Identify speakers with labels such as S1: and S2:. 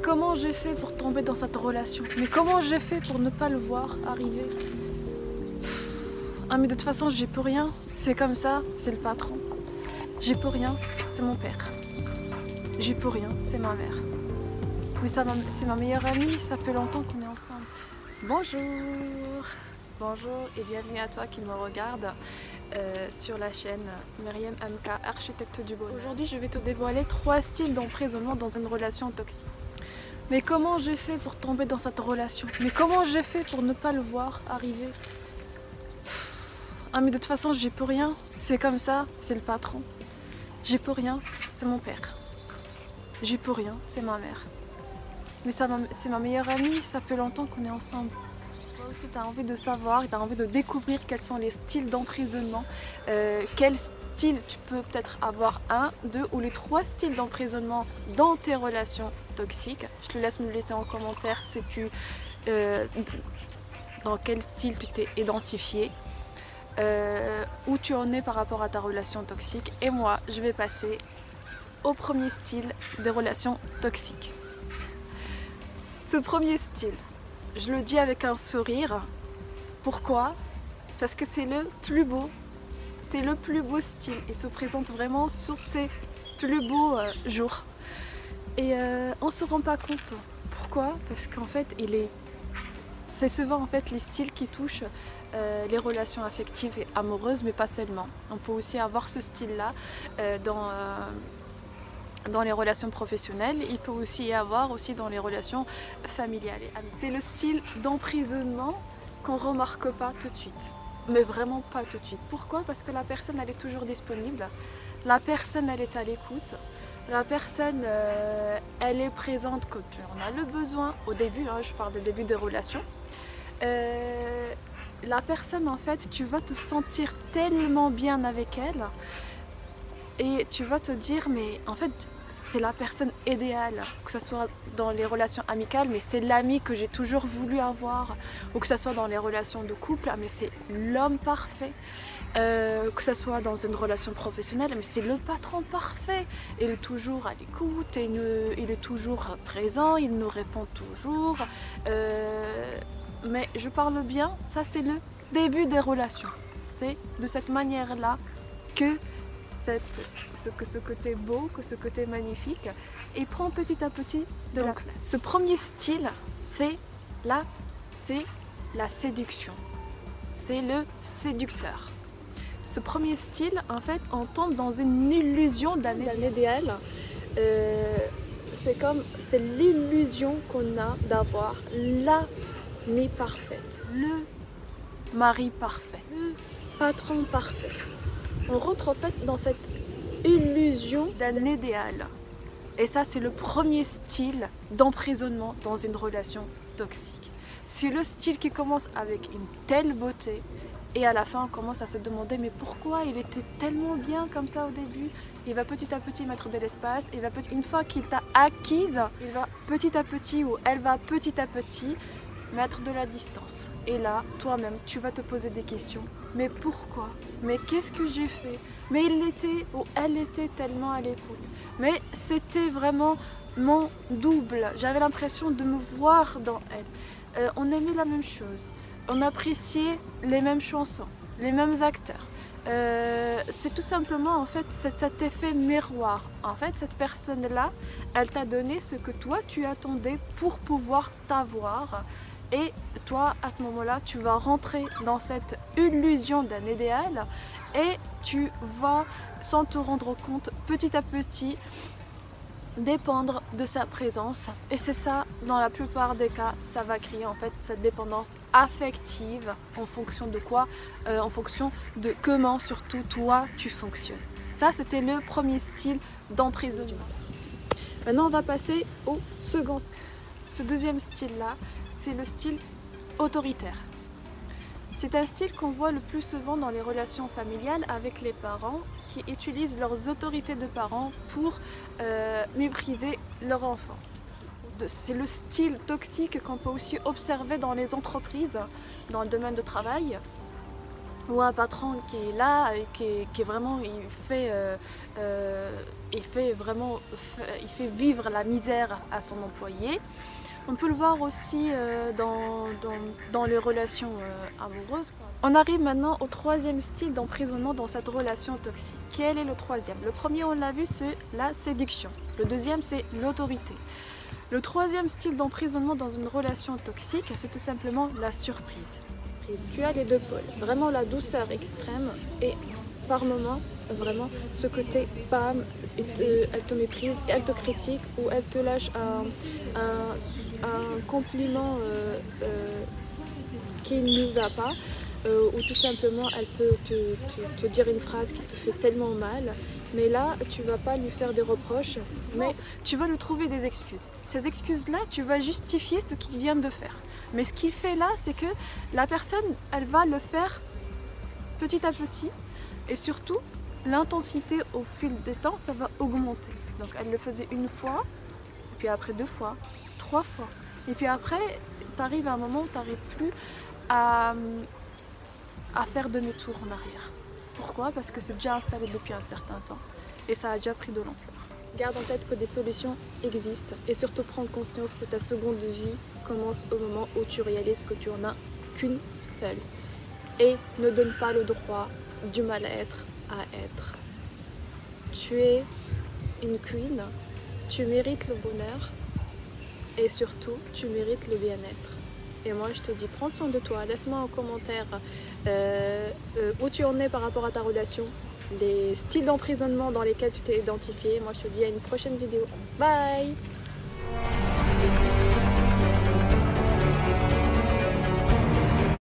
S1: comment j'ai fait pour tomber dans cette relation? Mais comment j'ai fait pour ne pas le voir arriver? Ah mais de toute façon j'y peux rien, c'est comme ça, c'est le patron. J'y peux rien, c'est mon père. J'y peux rien, c'est ma mère. Mais c'est ma meilleure amie, ça fait longtemps qu'on est ensemble. Bonjour! Bonjour et bienvenue à toi qui me regarde sur la chaîne Myriam MK, architecte du bonheur. Aujourd'hui je vais te dévoiler 3 styles d'emprisonnement dans une relation toxique. Mais comment j'ai fait pour tomber dans cette relation? Mais comment j'ai fait pour ne pas le voir arriver? Ah mais de toute façon j'y peux rien, c'est comme ça, c'est le patron. J'y peux rien, c'est mon père. J'y peux rien, c'est ma mère. Mais c'est ma meilleure amie, ça fait longtemps qu'on est ensemble. Toi aussi tu as envie de savoir, tu as envie de découvrir quels sont les styles d'emprisonnement, quel style tu peux peut-être avoir 1, 2 ou les 3 styles d'emprisonnement dans tes relations toxiques. Je te laisse me laisser en commentaire si dans quel style tu t'es identifié, où tu en es par rapport à ta relation toxique. Et moi je vais passer au premier style des relations toxiques. Ce premier style, je le dis avec un sourire. Pourquoi? Parce que c'est le plus beau. C'est le plus beau style. Il se présente vraiment sur ses plus beaux jours. Et on ne se rend pas compte. Pourquoi? Parce qu'en fait, c'est souvent en fait les styles qui touchent les relations affectives et amoureuses, mais pas seulement. On peut aussi avoir ce style-là dans les relations professionnelles, il peut aussi y avoir dans les relations familiales. C'est le style d'emprisonnement qu'on ne remarque pas tout de suite, mais vraiment pas tout de suite. Pourquoi? Parce que la personne elle est toujours disponible, la personne elle est à l'écoute, la personne elle est présente quand tu en as le besoin, au début, je parle des débuts de relations. La personne en fait, tu vas te sentir tellement bien avec elle et tu vas te dire mais en fait c'est la personne idéale, que ce soit dans les relations amicales, mais c'est l'ami que j'ai toujours voulu avoir, ou que ce soit dans les relations de couple, mais c'est l'homme parfait, que ce soit dans une relation professionnelle, mais c'est le patron parfait. Il est toujours à l'écoute, il est toujours présent, il nous répond toujours. Mais je parle bien, ça c'est le début des relations. C'est de cette manière-là que ce côté beau, que ce côté magnifique, et prend petit à petit de la place. Ce premier style, c'est la séduction. C'est le séducteur. Ce premier style, en fait, on tombe dans une illusion d'un idéal. C'est l'illusion qu'on a d'avoir l'amie parfaite, le mari parfait, le patron parfait. On rentre en fait dans cette illusion d'un idéal. Et ça, c'est le premier style d'emprisonnement dans une relation toxique. C'est le style qui commence avec une telle beauté et à la fin, on commence à se demander mais pourquoi il était tellement bien comme ça au début? Il va petit à petit mettre de l'espace, une fois qu'il t'a acquise, il va petit à petit ou elle va petit à petit mettre de la distance. Et là, toi-même, tu vas te poser des questions. Mais pourquoi? Mais qu'est-ce que j'ai fait? Mais il était ou elle était tellement à l'écoute. Mais c'était vraiment mon double. J'avais l'impression de me voir dans elle. On aimait la même chose. On appréciait les mêmes chansons, les mêmes acteurs. C'est tout simplement en fait cet effet miroir. En fait, cette personne-là, elle t'a donné ce que toi tu attendais pour pouvoir t'avoir. Et toi, à ce moment-là, tu vas rentrer dans cette illusion d'un idéal et tu vas, sans te rendre compte, petit à petit, dépendre de sa présence. Et c'est ça, dans la plupart des cas, ça va créer en fait cette dépendance affective. En fonction de quoi? En fonction de comment, surtout, toi, tu fonctionnes. Ça, c'était le premier style d'emprisonnement. Maintenant, on va passer au second style. Ce deuxième style-là, c'est le style autoritaire. C'est un style qu'on voit le plus souvent dans les relations familiales avec les parents qui utilisent leurs autorités de parents pour mépriser leur enfant. C'est le style toxique qu'on peut aussi observer dans les entreprises, dans le domaine de travail. ou un patron qui est là, qui est vraiment, il fait vivre la misère à son employé. On peut le voir aussi dans les relations amoureuses. On arrive maintenant au troisième style d'emprisonnement dans cette relation toxique. Quel est le troisième? Le premier, on l'a vu, c'est la séduction. Le deuxième, c'est l'autorité. Le troisième style d'emprisonnement dans une relation toxique, c'est tout simplement la surprise. Tu as les deux pôles, vraiment la douceur extrême et par moments, vraiment, ce côté, bam, elle te méprise, elle te critique ou elle te lâche un compliment qui ne va pas, ou tout simplement elle peut te dire une phrase qui te fait tellement mal, mais là tu vas pas lui faire des reproches, mais tu vas lui trouver des excuses. Ces excuses-là, tu vas justifier ce qu'il vient de faire. Mais ce qu'il fait là, c'est que la personne, elle va le faire petit à petit, et surtout, l'intensité au fil des temps, ça va augmenter. Donc elle le faisait une fois, puis après 2 fois, 3 fois. Et puis après, tu arrives à un moment où tu n'arrives plus à faire demi-tour en arrière. Pourquoi? Parce que c'est déjà installé depuis un certain temps et ça a déjà pris de l'ampleur. Garde en tête que des solutions existent et surtout prends conscience que ta seconde vie commence au moment où tu réalises que tu en as qu'une seule. Et ne donne pas le droit du mal-être à être. Tu es une queen, tu mérites le bonheur et surtout tu mérites le bien-être. Et moi je te dis, prends soin de toi, laisse-moi en commentaire où tu en es par rapport à ta relation, les styles d'emprisonnement dans lesquels tu t'es identifié. Moi je te dis à une prochaine vidéo. Bye!